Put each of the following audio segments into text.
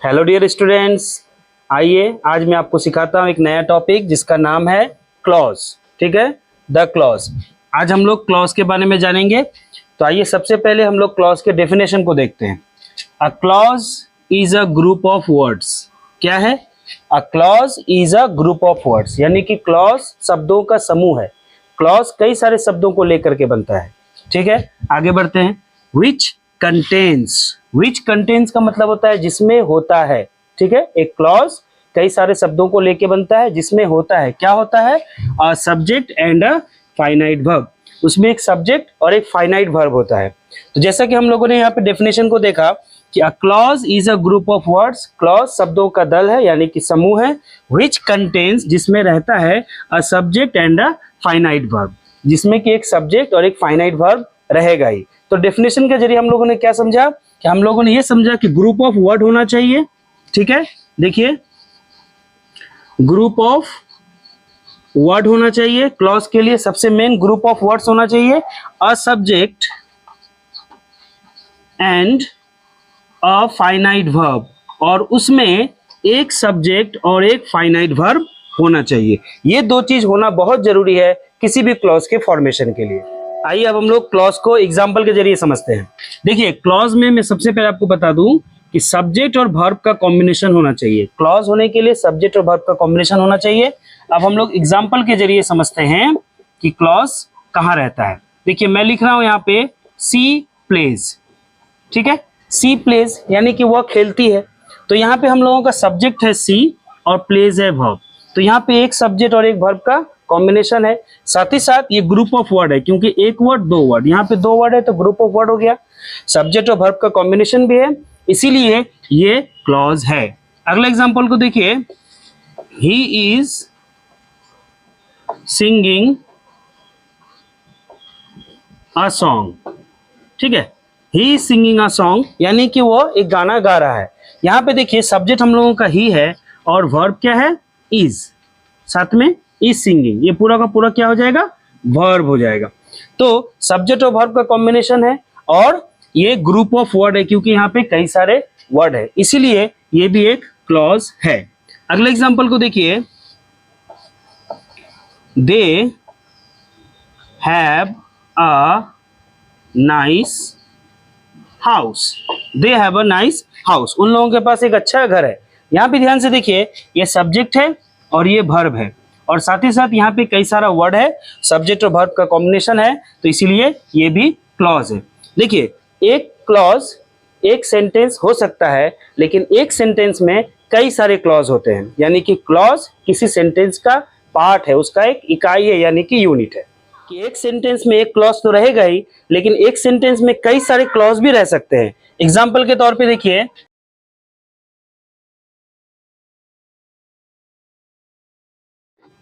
Hello dear students, आइए आज मैं आपको सिखाता हूँ एक नया टॉपिक जिसका नाम है क्लॉज। ठीक है, द क्लॉज। आज हम लोग क्लॉज के बारे में जानेंगे। तो आइए सबसे पहले हम लोग क्लॉज के डेफिनेशन को देखते हैं। A clause is a group of words. क्या है? A clause is a group of words, यानी कि क्लॉज शब्दों का समूह है। क्लॉज कई सारे शब्दों को लेकर के बनता है। ठीक है, आगे बढ़ते हैं। विच कंटेन्स का मतलब होता है जिसमें होता है। ठीक है, एक क्लॉज कई सारे शब्दों को लेके बनता है जिसमें होता है। क्या होता है? A subject and a finite verb. उसमें एक सब्जेक्ट और एक फाइनाइट वर्ब होता है। तो जैसा कि हम लोगों ने यहाँ पे डेफिनेशन को देखा कि a clause is a group of words. Clause शब्दों का दल है यानी कि समूह है। विच कंटेन्स, जिसमें रहता है a subject and a finite verb, जिसमें कि एक सब्जेक्ट और एक फाइनाइट वर्ब रहेगा ही। तो डेफिनेशन के जरिए हम लोगों ने क्या समझा कि हम लोगों ने ये समझा कि ग्रुप ऑफ वर्ड होना चाहिए। ठीक है, देखिए ग्रुप ऑफ वर्ड होना चाहिए। क्लॉज के लिए सबसे मेन ग्रुप ऑफ वर्ड्स होना चाहिए। A subject and a finite verb, और उसमें एक सब्जेक्ट और एक फाइनाइट वर्ब होना चाहिए। ये दो चीज होना बहुत जरूरी है किसी भी क्लॉज के फॉर्मेशन के लिए। आइए अब हम लोग क्लॉज को एग्जाम्पल के जरिए समझते हैं। देखिए क्लॉज में मैं सबसे पहले आपको बता दूं कि सब्जेक्ट और वर्ब का कॉम्बिनेशन होना चाहिए। क्लॉज होने के लिए सब्जेक्ट और वर्ब का कॉम्बिनेशन होना चाहिए। अब हम लोग एग्जाम्पल के जरिए समझते हैं कि क्लॉज कहाँ रहता है। देखिए मैं लिख रहा हूं यहाँ पे सी प्लेज। ठीक है, सी प्लेज यानी कि वह खेलती है। तो यहाँ पे हम लोगों का सब्जेक्ट है सी और प्लेज है वर्ब। तो यहाँ पे एक सब्जेक्ट और एक वर्ब का कॉम्बिनेशन है। साथ ही साथ ये ग्रुप ऑफ वर्ड है, क्योंकि एक वर्ड दो वर्ड, यहाँ पे दो वर्ड है तो ग्रुप ऑफ वर्ड हो गया। सब्जेक्ट और वर्ब का कॉम्बिनेशन भी है, इसीलिए ये क्लॉज है। अगला एग्जांपल को देखिए। He is singing a song. ठीक है, he is singing a song यानी कि वो एक गाना गा रहा है। यहाँ पे देखिए सब्जेक्ट हम लोगों का ही है और वर्ब क्या है? इज, साथ में इज सिंगिंग। ये पूरा का पूरा क्या हो जाएगा? वर्ब हो जाएगा। तो सब्जेक्ट और वर्ब का कॉम्बिनेशन है और ये ग्रुप ऑफ वर्ड है, क्योंकि यहाँ पे कई सारे वर्ड है, इसीलिए ये भी एक क्लॉज है। अगले एग्जांपल को देखिए। They have a nice house. They have a nice house. उन लोगों के पास एक अच्छा घर है। यहाँ पे ध्यान से देखिए, ये सब्जेक्ट है और ये वर्ब है, और साथ ही साथ यहाँ पे कई सारा वर्ड है, सब्जेक्ट और वर्ब का कॉम्बिनेशन है, तो इसीलिए ये भी क्लॉज है। देखिए एक क्लॉज एक सेंटेंस हो सकता है, लेकिन एक सेंटेंस में कई सारे क्लॉज होते हैं। यानी कि क्लॉज किसी सेंटेंस का पार्ट है, उसका एक इकाई है, यानी कि यूनिट है। कि एक सेंटेंस में एक क्लॉज तो रहेगा ही, लेकिन एक सेंटेंस में कई सारे क्लॉज भी रह सकते हैं। एग्जाम्पल के तौर पे देखिए,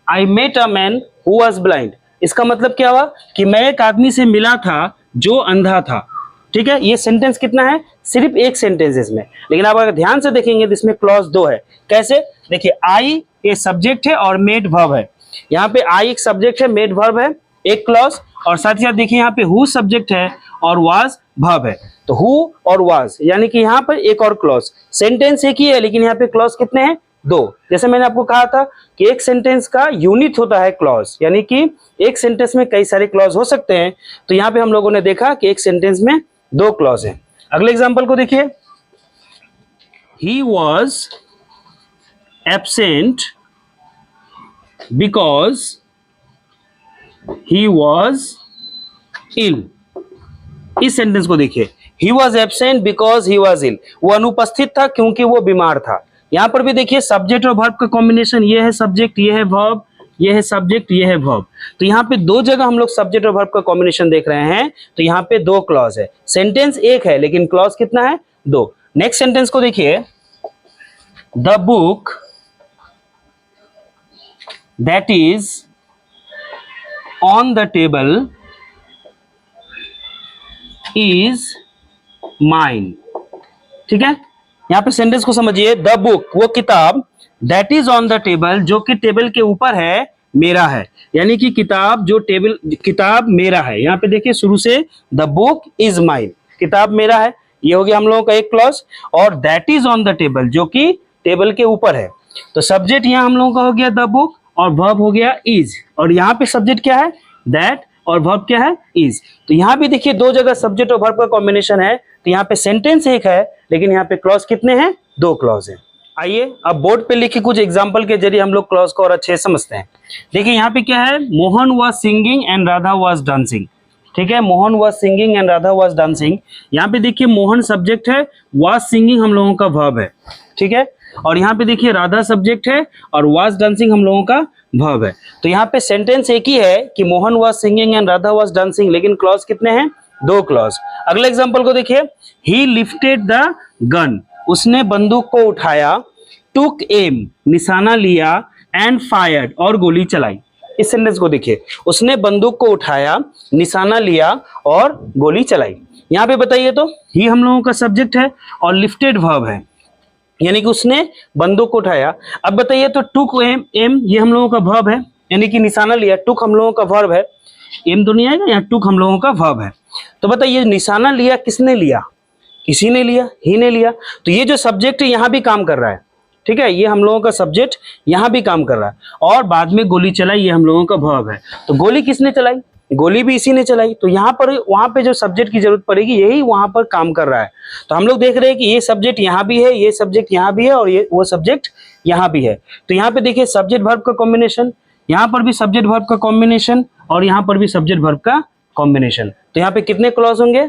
I met a man who was blind. इसका मतलब क्या हुआ कि मैं एक आदमी से मिला था जो अंधा था। ठीक है, ये सेंटेंस कितना है? सिर्फ एक सेंटेंस है इसमें, लेकिन आप अगर ध्यान से देखेंगे तो इसमें क्लॉज दो है। कैसे? देखिए आई ये सब्जेक्ट है और मेड वर्ब है। यहाँ पे आई एक सब्जेक्ट है, मेड वर्ब है, एक क्लॉज। और साथ ही साथ देखिए यहाँ पे हु सब्जेक्ट है और वाज वर्ब है। तो हु और वाज यानी कि यहाँ पर एक और क्लॉज। सेंटेंस एक ही है, लेकिन यहाँ पे क्लॉज कितने हैं? दो। जैसे मैंने आपको कहा था कि एक सेंटेंस का यूनिट होता है क्लॉज, यानी कि एक सेंटेंस में कई सारे क्लॉज हो सकते हैं। तो यहाँ पे हम लोगों ने देखा कि एक सेंटेंस में दो क्लॉज हैं। अगले एग्जांपल को देखिए। He was absent because he was ill. इस सेंटेंस को देखिए, he was absent because he was ill. वो अनुपस्थित था क्योंकि वो बीमार था। यहां पर भी देखिए सब्जेक्ट और वर्ब का कॉम्बिनेशन, ये है सब्जेक्ट, ये है वर्ब, ये है सब्जेक्ट, ये है वर्ब। तो यहाँ पे दो जगह हम लोग सब्जेक्ट और वर्ब का कॉम्बिनेशन देख रहे हैं। तो यहाँ पे दो क्लॉज है। सेंटेंस एक है, लेकिन क्लॉज कितना है? दो। नेक्स्ट सेंटेंस को देखिए। The book that is on the table is mine. ठीक है, यहां पे सेंटेंस को समझिए। द बुक वो किताब, that is on the table जो कि टेबल के ऊपर है, मेरा है। यानी कि किताब जो टेबल, किताब मेरा है। यहां पे देखिए शुरू से द बुक इज माइन, किताब मेरा है। ये हो गया हम लोगों का एक क्लॉज, और that is on the table, जो कि टेबल के ऊपर है। तो सब्जेक्ट यहाँ हम लोगों का हो गया द बुक, और वर्ब हो गया इज, और यहाँ पे सब्जेक्ट क्या है दैट, और वर्ब क्या है इज। तो यहाँ भी देखिए दो जगह सब्जेक्ट और वर्ब का कॉम्बिनेशन है, तो यहाँ पे सेंटेंस एक है, लेकिन यहाँ पे क्लॉज कितने हैं, दो क्लॉज हैं। आइए अब बोर्ड पे लिखे कुछ एग्जाम्पल के जरिए हम लोग क्लॉज को और अच्छे से समझते हैं। देखिए यहाँ पे क्या है, Mohan was singing and Radha was dancing. ठीक है, Mohan was singing and Radha was dancing. यहाँ पे देखिए मोहन सब्जेक्ट है, वॉज सिंगिंग हम लोगों का वर्ब है। ठीक है, और यहाँ पे देखिए राधा सब्जेक्ट है और वॉज डांसिंग हम लोगों का वर्ब है। तो यहाँ पे सेंटेंस एक ही है कि Mohan was singing and Radha was dancing, लेकिन क्लॉज कितने हैं, दो क्लॉज। अगले एग्जांपल को देखिए, ही लिफ्टेड द गन, उसने बंदूक को उठाया, टुक एम, निशाना लिया, एंड फायर्ड, और गोली चलाई। इस सेंटेंस को देखिए, उसने बंदूक को उठाया, निशाना लिया और गोली चलाई। यहाँ पे बताइए तो ही हम लोगों का सब्जेक्ट है और लिफ्टेड वर्ब है, यानी कि उसने बंदूक को उठाया। अब बताइए तो टुक एम, एम ये हम लोगों का वर्ब है, यानी कि निशाना लिया। टुक हम लोगों का वर्ब है, एम तो नहीं आएगा, यहाँ टुक हम लोगों का वर्ब है। तो बताइए निशाना लिया किसने लिया, किसी ने लिया, ही ने लिया। तो ये जो सब्जेक्ट है यहाँ भी काम कर रहा है। ठीक है, ये हम लोगों का सब्जेक्ट यहाँ भी काम कर रहा है, और बाद में गोली चलाई ये हम लोगों का वर्ब है। तो गोली किसने चलाई, गोली भी इसी ने चलाई। तो यहाँ पर वहां पे जो सब्जेक्ट की जरूरत पड़ेगी यही वहां पर काम कर रहा है। तो हम लोग देख रहे हैं कि ये सब्जेक्ट यहाँ भी है, ये सब्जेक्ट यहाँ भी है, और ये वो सब्जेक्ट यहाँ भी है। तो यहाँ पे देखिए सब्जेक्ट वर्ब का कॉम्बिनेशन, यहाँ पर भी सब्जेक्ट वर्ब का कॉम्बिनेशन, और यहाँ पर भी सब्जेक्ट वर्ब का कॉम्बिनेशन। तो यहाँ पे कितने क्लॉज होंगे,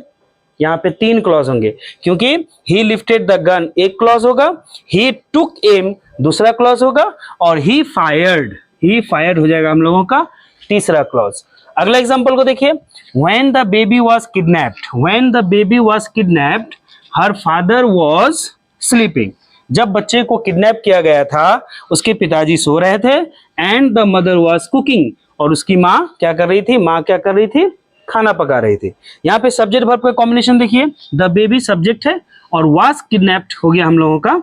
यहाँ पे तीन क्लॉज होंगे, क्योंकि ही लिफ्टेड द गन एक क्लॉज होगा, ही टुक एम दूसरा क्लॉज होगा, और ही फायर्ड हो जाएगा हम लोगों का तीसरा क्लॉज। अगला एग्जांपल को देखिए, when the baby was kidnapped, when the baby was kidnapped her father was sleeping. जब बच्चे को किडनैप किया गया था उसके पिताजी सो रहे थे, and the mother was cooking, और उसकी माँ क्या कर रही थी, माँ क्या कर रही थी, खाना पका रही थी। यहाँ पे सब्जेक्ट वर्ब का कॉम्बिनेशन देखिए, द बेबी सब्जेक्ट है और वाज किडनैप्ड हो गया हम लोगों का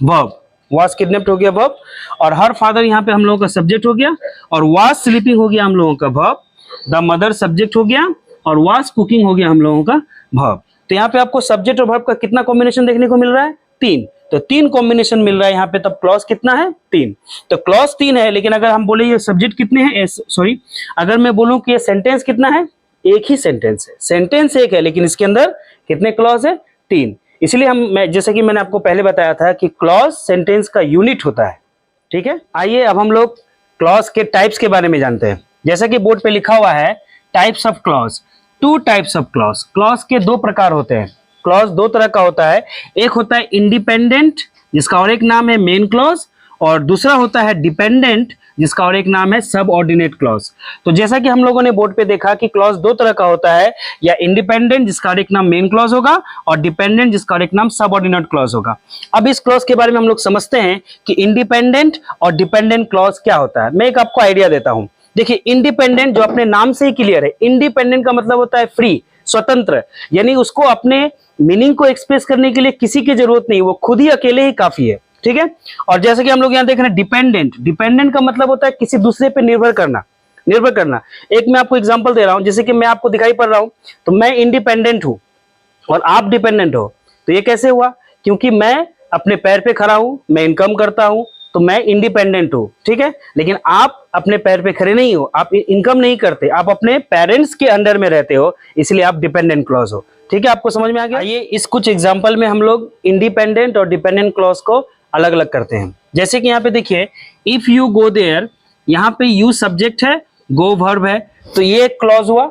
वर्ब, वाज किडनैप्ड हो गया वर्ब, और हर फादर यहाँ पे हम लोगों का सब्जेक्ट हो गया, और वाज स्लीपिंग हो गया हम लोगों का वर्ब, द मदर सब्जेक्ट हो गया, और वाज कुकिंग हो गया हम लोगों का वर्ब। तो यहाँ पे आपको सब्जेक्ट और वर्ब का कितना कॉम्बिनेशन देखने को मिल रहा है, तीन। तो तीन कॉम्बिनेशन मिल रहा है यहाँ पे, तब क्लॉज कितना है, तीन। तो क्लॉज तीन है, लेकिन अगर हम बोले ये सब्जेक्ट कितने हैं, सॉरी अगर मैं बोलूं कि ये सेंटेंस कितना है, एक ही सेंटेंस है, सेंटेंस एक है, लेकिन इसके अंदर कितने क्लॉज है, तीन। इसलिए मैं जैसे कि मैंने आपको पहले बताया था कि क्लॉज सेंटेंस का यूनिट होता है। ठीक है, आइए अब हम लोग क्लॉज के टाइप्स के बारे में जानते हैं। जैसा कि बोर्ड पे लिखा हुआ है types of clause, two types of clause. Clause के दो प्रकार होते हैं, क्लॉज दो तरह का होता है, एक होता है इंडिपेंडेंट जिसका और एक नाम है मेन क्लॉज, और दूसरा होता है डिपेंडेंट जिसका और एक नाम है सबऑर्डिनेट क्लॉज। तो जैसा कि हम लोगों ने बोर्ड पे देखा कि क्लॉज दो तरह का होता है, या इंडिपेंडेंट जिसका और एक नाम मेन क्लॉज होगा, और डिपेंडेंट जिसका और एक नाम सबऑर्डिनेट क्लॉज होगा। अब इस क्लॉज के बारे में हम लोग समझते हैं कि इंडिपेंडेंट और डिपेंडेंट क्लॉज क्या होता है। मैं एक आपको आइडिया देता हूं। देखिए इंडिपेंडेंट जो अपने नाम से ही क्लियर है, इंडिपेंडेंट का मतलब होता है फ्री, स्वतंत्र, यानी उसको अपने मीनिंग को एक्सप्रेस करने के लिए किसी की जरूरत नहीं, वो खुद ही अकेले ही काफी है। ठीक है, और जैसे कि हम लोग यहाँ देख रहे हैं डिपेंडेंट, डिपेंडेंट का मतलब होता है किसी दूसरे पे निर्भर करना, निर्भर करना। एक मैं आपको एग्जांपल दे रहा हूं, जैसे कि मैं आपको दिखाई पड़ रहा हूं, तो मैं इंडिपेंडेंट हूं और आप डिपेंडेंट हो। तो ये कैसे हुआ, क्योंकि मैं अपने पैर पे खड़ा हूं, मैं इनकम करता हूं, तो मैं इंडिपेंडेंट हूं। ठीक है, लेकिन आप अपने पैर पे खड़े नहीं हो, आप इनकम नहीं करते, आप अपने पेरेंट्स के अंडर में रहते हो, इसलिए आप डिपेंडेंट क्लॉज हो। ठीक है, आपको समझ में आ गया। ये इस कुछ एग्जांपल में हम लोग इंडिपेंडेंट और डिपेंडेंट क्लॉज को अलग अलग करते हैं। जैसे कि यहाँ पे देखिए, इफ यू गो देयर, यहाँ पे यू सब्जेक्ट है, गो वर्ब है, तो ये एक क्लॉज हुआ।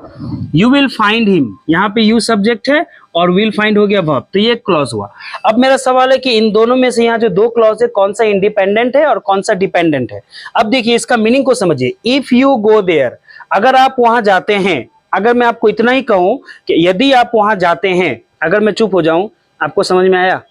यू विल फाइंड हिम, यहाँ पे यू सब्जेक्ट है और विल फाइंड हो गया वर्ब, तो ये एक क्लॉज हुआ। अब मेरा सवाल है कि इन दोनों में से यहाँ जो दो क्लॉज है, कौन सा इंडिपेंडेंट है और कौन सा डिपेंडेंट है। अब देखिए इसका मीनिंग को समझिए। इफ यू गो देयर, अगर आप वहां जाते हैं, अगर मैं आपको इतना ही कहूं कि यदि आप वहां जाते हैं, अगर मैं चुप हो जाऊं, आपको समझ में आया?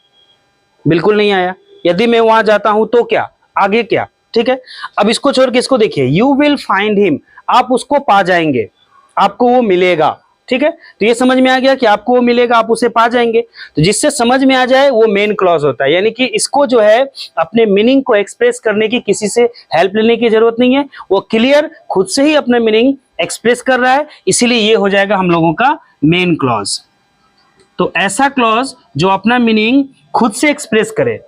बिल्कुल नहीं आया। यदि मैं वहां जाता हूं तो क्या, आगे क्या। ठीक है, अब इसको छोड़ के इसको देखिए, यू विल फाइंड हिम, आप उसको पा जाएंगे, आपको वो मिलेगा। ठीक है, तो ये समझ में आ गया कि आपको वो मिलेगा, आप उसे पा जाएंगे। तो जिससे समझ में आ जाए वो मेन क्लॉज होता है, यानी कि इसको जो है अपने मीनिंग को एक्सप्रेस करने की किसी से हेल्प लेने की जरूरत नहीं है, वो क्लियर खुद से ही अपना मीनिंग एक्सप्रेस कर रहा है, इसीलिए ये हो जाएगा हम लोगों का मेन क्लॉज। तो ऐसा क्लॉज जो अपना मीनिंग खुद से एक्सप्रेस करे,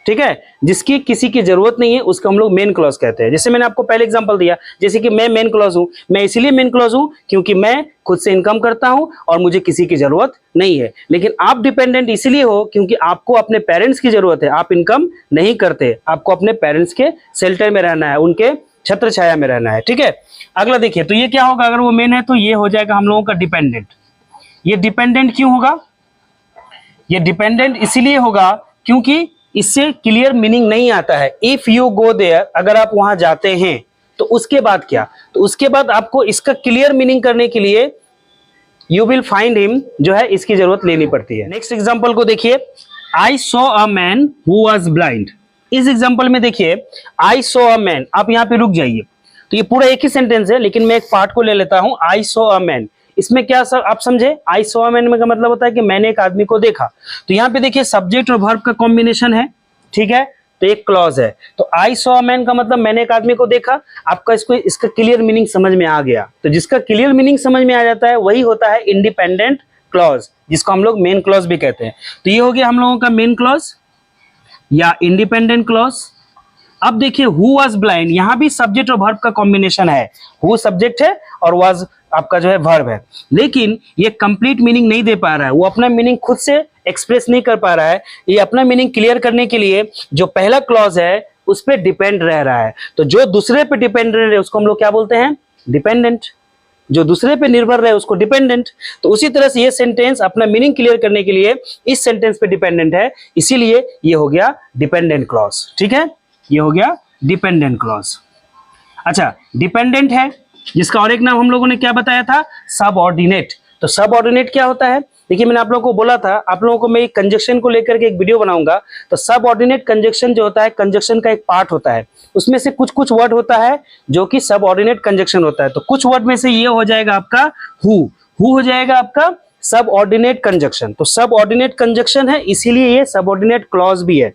ठीक है, जिसकी किसी की जरूरत नहीं है, उसको हम लोग मेन क्लॉज कहते हैं। जैसे मैंने आपको पहले एग्जांपल दिया, जैसे कि मैं मेन क्लॉज हूं, मैं इसीलिए मेन क्लॉज हूं क्योंकि मैं खुद से इनकम करता हूं और मुझे किसी की जरूरत नहीं है। लेकिन आप डिपेंडेंट इसीलिए हो क्योंकि आपको अपने पेरेंट्स की जरूरत है, आप इनकम नहीं करते, आपको अपने पेरेंट्स के शेल्टर में रहना है, उनके छत्र छाया में रहना है, ठीक है। अगला देखिए, तो ये क्या होगा, अगर वो मेन है तो ये हो जाएगा हम लोगों का डिपेंडेंट। ये डिपेंडेंट क्यों होगा, ये डिपेंडेंट इसीलिए होगा क्योंकि इससे क्लियर मीनिंग नहीं आता है। इफ यू गो देयर, अगर आप वहां जाते हैं तो उसके बाद क्या, तो उसके बाद आपको इसका क्लियर मीनिंग करने के लिए यू विल फाइंड हिम जो है, इसकी जरूरत लेनी पड़ती है। नेक्स्ट एग्जांपल को देखिए, I saw a man who was blind. इस एग्जांपल में देखिए आई सॉ अ मैन, आप यहाँ पे रुक जाइए। तो ये पूरा एक ही सेंटेंस है, लेकिन मैं एक पार्ट को ले लेता हूं, आई सॉ अ मैन। इसमें क्या सर आप समझे, आई सॉ अ मैन का मतलब होता है कि मैंने एक आदमी को देखा। तो यहाँ पे देखिए सब्जेक्ट और वर्ब का कॉम्बिनेशन है, ठीक है, तो एक क्लॉज है। तो आई सॉ अ मैन का मतलब मैंने एक आदमी को देखा, आपका इसका क्लियर मीनिंग समझ में आ गया। तो जिसका क्लियर मीनिंग समझ में आ जाता है वही होता है इंडिपेंडेंट क्लॉज, जिसको हम लोग मेन क्लॉज भी कहते हैं। तो ये हो गया हम लोगों का मेन क्लॉज या इंडिपेंडेंट क्लॉज। अब देखिए हु वाज ब्लाइंड, यहां भी सब्जेक्ट और वर्ब का कॉम्बिनेशन है, हु सब्जेक्ट है और वाज आपका जो है वर्ब है, लेकिन ये कंप्लीट मीनिंग नहीं दे पा रहा है, वो अपना मीनिंग खुद से एक्सप्रेस नहीं कर पा रहा है। ये अपना मीनिंग क्लियर करने के लिए जो पहला क्लॉज है उस पर डिपेंड रह रहा है। तो जो दूसरे पे डिपेंड रह रहे उसको हम लोग क्या बोलते हैं, डिपेंडेंट। जो दूसरे पे निर्भर रहे उसको डिपेंडेंट। तो उसी तरह से ये सेंटेंस अपना मीनिंग क्लियर करने के लिए इस सेंटेंस पे डिपेंडेंट है, इसीलिए ये हो गया डिपेंडेंट क्लॉज, ठीक है, ये हो गया डिपेंडेंट क्लॉज। अच्छा, डिपेंडेंट है जिसका और एक नाम हम लोगों ने क्या बताया था, सबऑर्डिनेट। तो सबऑर्डिनेट क्या होता है, देखिए मैंने आप लोगों को बोला था, आप लोगों को मैं एक कंजक्शन को लेकर के एक वीडियो बनाऊंगा। तो सबऑर्डिनेट कंजक्शन जो होता है, कंजक्शन का एक पार्ट होता है, उसमें से कुछ कुछ वर्ड होता है जो कि सबऑर्डिनेट कंजक्शन होता है। तो कुछ वर्ड में से ये हो जाएगा आपका हु हो जाएगा आपका सबऑर्डिनेट कंजक्शन। तो सबऑर्डिनेट कंजक्शन है, इसीलिए ये सबऑर्डिनेट क्लॉज भी है,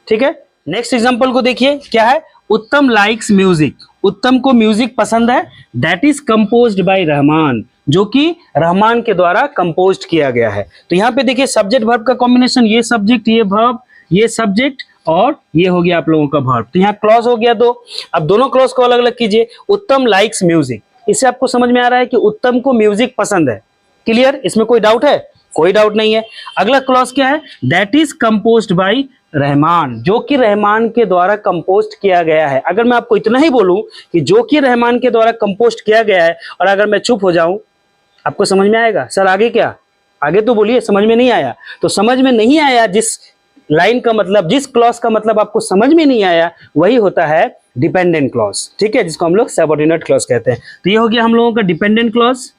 ठीक है। नेक्स्ट एग्जांपल को देखिए, क्या है, उत्तम लाइक्स म्यूजिक। उत्तम को म्यूजिक पसंद है, that is composed bye Rahman, जो कि रहमान के द्वारा कंपोज्ड किया गया है। तो यहाँ पे देखिए सब्जेक्ट वर्ब का कॉम्बिनेशन, ये सब्जेक्ट, ये वर्ब, ये सब्जेक्ट और ये हो गया आप लोगों का वर्ब। तो यहाँ क्लॉज हो गया दो। अब दोनों क्लॉज को अलग अलग कीजिए। उत्तम लाइक्स म्यूजिक, इससे आपको समझ में आ रहा है कि उत्तम को म्यूजिक पसंद है, क्लियर, इसमें कोई डाउट है, कोई डाउट नहीं है। अगला क्लॉज क्या है, that is composed bye Rahman, जो कि रहमान के द्वारा कंपोस्ट किया गया है। अगर मैं आपको इतना ही बोलूं कि जो कि रहमान के द्वारा कंपोस्ट किया गया है, और अगर मैं चुप हो जाऊं, आपको समझ में आएगा, सर आगे क्या, आगे तो बोलिए, समझ में नहीं आया। तो समझ में नहीं आया, जिस लाइन का मतलब, जिस क्लॉज का मतलब आपको समझ में नहीं आया, वही होता है डिपेंडेंट क्लॉज, ठीक है, जिसको हम लोग सबऑर्डिनेट क्लॉज कहते हैं। तो ये हो गया हम लोगों का डिपेंडेंट क्लॉज,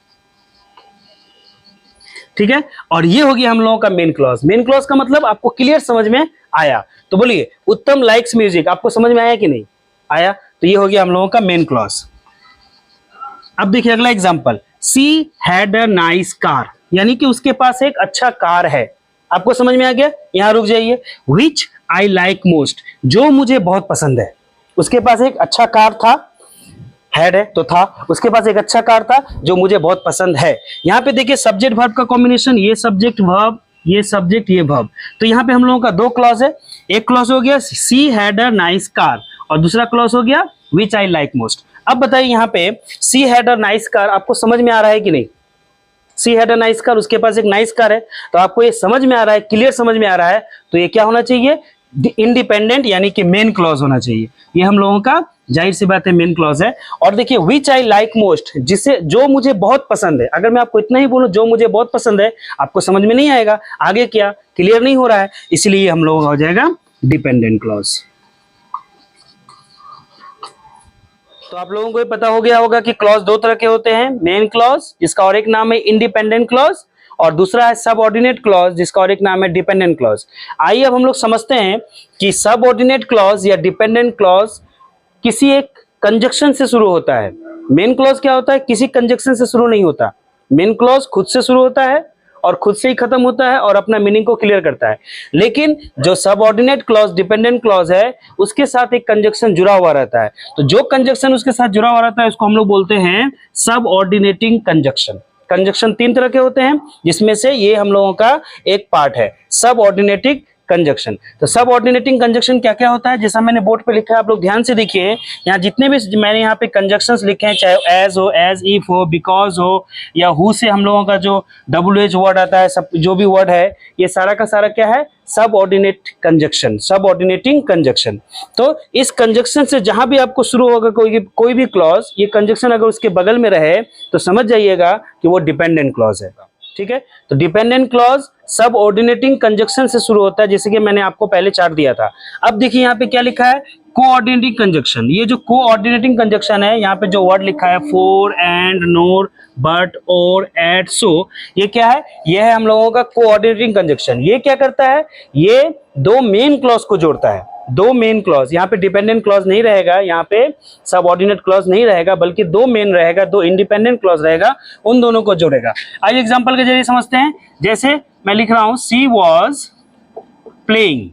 ठीक है, और ये हो गया हम लोगों का मेन क्लॉज। मेन क्लॉज का मतलब आपको क्लियर समझ में आया। तो बोलिए उत्तम लाइक्स म्यूजिक, आपको समझ में आया कि नहीं आया, तो ये हो गया हम लोगों का मेन क्लॉज। अब देखिए अगला example, she had a nice car, यानी कि उसके पास एक अच्छा कार है। आपको समझ में आ गया, यहां रुक जाइए। विच आई लाइक मोस्ट, जो मुझे बहुत पसंद है। उसके पास एक अच्छा कार था, हैड है तो था, उसके पास एक अच्छा कार था जो मुझे बहुत पसंद है। यहाँ पे देखिए सब्जेक्ट वर्ब का कॉम्बिनेशन, ये सब्जेक्ट वर्ब, ये सब्जेक्ट, ये वर्ब। तो यहाँ पे हम लोगों का दो क्लॉज है। एक क्लॉज हो गया she had a nice car, और दूसरा क्लॉज हो गया विच आई लाइक मोस्ट। अब बताइए यहाँ पे she had a nice car, आपको समझ में आ रहा है कि नहीं। She had a nice car, उसके पास एक नाइस कार है, तो आपको ये समझ में आ रहा है, क्लियर समझ में आ रहा है, तो ये क्या होना चाहिए, इंडिपेंडेंट यानी कि मेन क्लॉज होना चाहिए। ये हम लोगों का जाहिर सी बात है मेन क्लॉज है। और देखिए विच आई लाइक मोस्ट, जिसे, जो मुझे बहुत पसंद है। अगर मैं आपको इतना ही बोलूं जो मुझे बहुत पसंद है, आपको समझ में नहीं आएगा, आगे क्या क्लियर नहीं हो रहा है, इसलिए हम लोगों का हो जाएगा डिपेंडेंट क्लॉज। तो आप लोगों को ये पता हो गया होगा कि क्लॉज दो तरह के होते हैं, मेन क्लॉज जिसका और एक नाम है इंडिपेंडेंट क्लॉज, और दूसरा है सबऑर्डिनेट क्लॉज जिसका और एक नाम है डिपेंडेंट क्लॉज। आइए अब हम लोग समझते हैं कि सबऑर्डिनेट क्लॉज या डिपेंडेंट क्लॉज किसी एक कंजक्शन से शुरू होता है। मेन क्लॉज क्या होता है, किसी कंजक्शन से शुरू नहीं होता। मेन क्लॉज खुद से शुरू होता है और खुद से ही खत्म होता है और अपना मीनिंग को क्लियर करता है। लेकिन जो सबऑर्डिनेट क्लॉज, डिपेंडेंट क्लॉज है, उसके साथ एक कंजक्शन जुड़ा हुआ रहता है। तो जो कंजक्शन उसके साथ जुड़ा हुआ रहता है उसको हम लोग बोलते हैं सबऑर्डिनेटिंग कंजक्शन। कंजक्शन 3 तरह के होते हैं, जिसमें से ये हम लोगों का एक पार्ट है सबऑर्डिनेटिंग कंजक्शन। तो सबऑर्डिनेटिंग कंजक्शन क्या क्या होता है, जैसा मैंने बोर्ड पे लिखा है, आप लोग ध्यान से देखिए। यहाँ जितने भी मैंने यहाँ पे कंजक्शंस लिखे हैं, चाहे एज हो, एज इफ हो, बिकॉज हो, या हु से हम लोगों का जो WH वर्ड आता है, सब जो भी वर्ड है, ये सारा का सारा क्या है, सबऑर्डिनेट कंजक्शन, सबऑर्डिनेटिंग कंजक्शन। तो इस कंजक्शन से जहां भी आपको शुरू होगा कोई भी क्लॉज, ये कंजक्शन अगर उसके बगल में रहे तो समझ जाइएगा कि वो डिपेंडेंट क्लॉज है। ठीक है, तो डिपेंडेंट क्लॉज सबऑर्डिनेटिंग कंजक्शन से शुरू होता है, जैसे कि मैंने आपको पहले चार्ट दिया था। अब देखिए यहाँ पे क्या लिखा है, कोऑर्डिनेटिंग कंजक्शन। ये जो कोऑर्डिनेटिंग कंजक्शन है, यहाँ पे जो वर्ड लिखा है फॉर, एंड, नोर, बट, और, एट, सो, ये क्या है, ये है हम लोगों का कोऑर्डिनेटिंग कंजक्शन। ये क्या करता है, ये दो मेन क्लॉज को जोड़ता है, दो मेन क्लॉज। यहाँ पे डिपेंडेंट क्लॉज नहीं रहेगा, यहाँ पे सबऑर्डिनेट क्लॉज नहीं रहेगा, बल्कि दो मेन रहेगा, दो इंडिपेंडेंट क्लॉज रहेगा, उन दोनों को जोड़ेगा। आइए एग्जांपल के जरिए समझते हैं। जैसे मैं लिख रहा हूं सी वॉज प्लेइंग,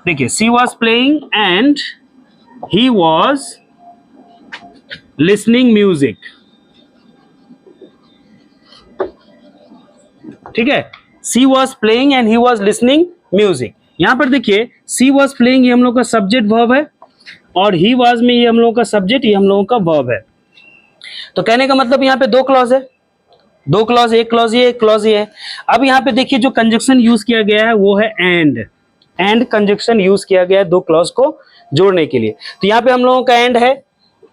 देखिए she was playing and he was listening music. ठीक है, she was playing and he was listening music. यहां पर देखिए सी वॉज प्लेइंग ये हम लोग का सब्जेक्ट वर्ब है, और ही वॉज में ये हम लोगों का सब्जेक्ट, ये हम लोगों का वर्ब है। तो कहने का मतलब यहाँ पे दो क्लॉज है, दो क्लॉज, एक क्लॉज ये, एक क्लॉज ये है। अब यहाँ पे देखिए जो कंजक्शन यूज किया गया है वो है एंड कंजक्शन यूज किया गया है दो क्लॉज को जोड़ने के लिए। तो यहाँ पे हम लोगों का एंड है,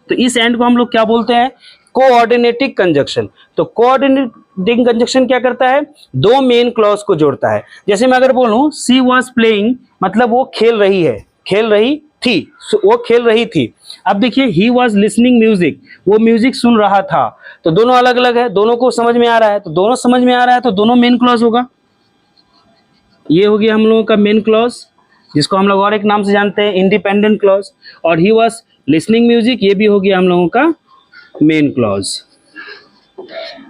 तो इस एंड को हम लोग क्या बोलते हैं, कोऑर्डिनेटिंग कंजक्शन। तो कोऑर्डिनेटिंग कंजक्शन क्या करता है, दो मेन क्लॉज को जोड़ता है। जैसे मैं अगर बोलूं सी वॉज प्लेइंग, मतलब वो खेल रही है, खेल रही थी, वो खेल रही थी। अब देखिए ही वॉज लिसनिंग म्यूजिक, वो म्यूजिक सुन रहा था। तो दोनों अलग अलग है, दोनों को समझ में आ रहा है, तो दोनों समझ में आ रहा है, तो दोनों मेन क्लॉज होगा। ये हो गया हम लोगों का मेन क्लॉज, जिसको हम लोग और एक नाम से जानते हैं इंडिपेंडेंट क्लॉज। और ही वॉज लिसनिंग म्यूजिक, ये भी हो गया हम लोगों का मेन क्लॉज,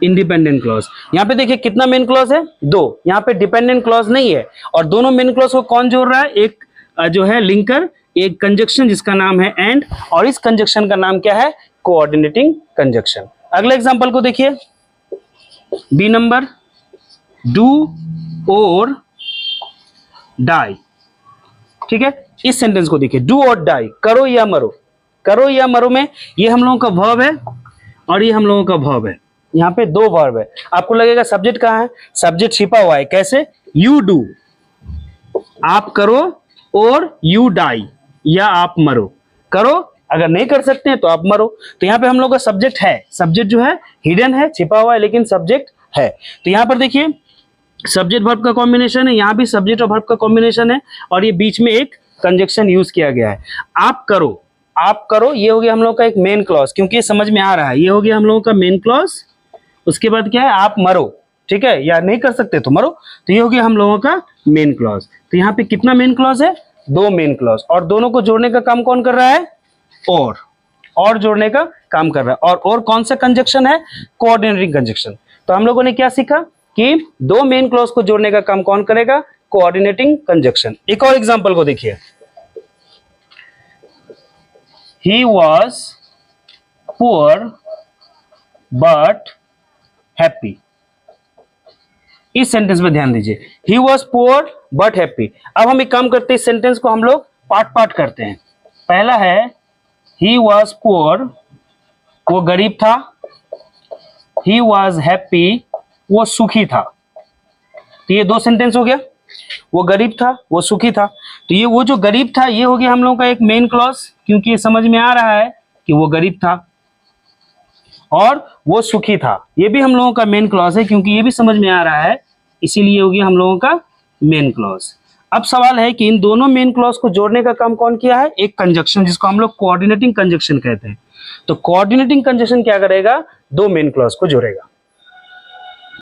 इंडिपेंडेंट क्लॉज। यहाँ पे देखिए कितना मेन क्लॉज है, दो। यहाँ पे डिपेंडेंट क्लॉज नहीं है, और दोनों मेन क्लॉज को कौन जोड़ रहा है, एक जो है लिंकर, एक कंजक्शन जिसका नाम है एंड, और इस कंजक्शन का नाम क्या है, कोऑर्डिनेटिंग कंजक्शन। अगले एग्जांपल को देखिए, बी नंबर, डू और डाई। ठीक है, इस सेंटेंस को देखिए, डू और डाई, करो या मरो। करो या मरो में ये हम लोगों का वर्ब है, और ये हम लोगों का वर्ब है। यहाँ पे दो वर्ब है। आपको लगेगा सब्जेक्ट कहाँ है, सब्जेक्ट छिपा हुआ है। कैसे, यू डू, आप करो, और यू डाई, या आप मरो। करो, अगर नहीं कर सकते हैं तो आप मरो। तो यहाँ पे हम लोग का सब्जेक्ट है, सब्जेक्ट जो है हिडन है, छिपा हुआ है, लेकिन सब्जेक्ट है। तो यहाँ पर देखिए सब्जेक्ट वर्ब का कॉम्बिनेशन है, यहाँ भी सब्जेक्ट और वर्ब का कॉम्बिनेशन है, और ये बीच में एक कंजक्शन यूज किया गया है। आप करो, आप करो, ये हो गया हम लोग का एक मेन क्लॉज, क्योंकि ये समझ में आ रहा है, ये हो गया हम लोगों का मेन क्लॉज। उसके बाद क्या है, आप मरो, ठीक है, या नहीं कर सकते तो मरो। तो ये हो गया हम लोगों का मेन क्लॉज। तो यहाँ पे कितना मेन क्लॉज है, दो मेन क्लॉज, और दोनों को जोड़ने का काम कौन कर रहा है, और जोड़ने का काम कर रहा है। और कौन सा कंजक्शन है, कोऑर्डिनेटिंग कंजक्शन। तो हम लोगों ने क्या सीखा कि दो मेन क्लॉज को जोड़ने का काम कौन करेगा, कोऑर्डिनेटिंग कंजक्शन। एक और एग्जांपल को देखिए, he was poor but happy. इस सेंटेंस में ध्यान दीजिए, he was poor but happy. अब हम एक काम करते हैं, इस सेंटेंस को हम लोग पार्ट पार्ट करते हैं। पहला है ही वॉज पुअर, वो गरीब था। ही वॉज हैप्पी, वो सुखी था। तो ये दो सेंटेंस हो गया, वो गरीब था, वो सुखी था। तो ये वो जो गरीब था, ये हो गया हम लोगों का एक मेन क्लॉज, क्योंकि ये समझ में आ रहा है कि वो गरीब था। और वो सुखी था, ये भी हम लोगों का मेन क्लॉज है, क्योंकि ये भी समझ में आ रहा है, इसीलिए हो गया हम लोगों का मेन क्लॉज। अब सवाल है कि इन दोनों मेन क्लॉज को जोड़ने का काम कौन किया है, एक कंजक्शन, जिसको हम लोग कोऑर्डिनेटिंग कंजक्शन कहते हैं। तो कोऑर्डिनेटिंग कंजक्शन क्या करेगा, दो मेन क्लॉज को जोड़ेगा।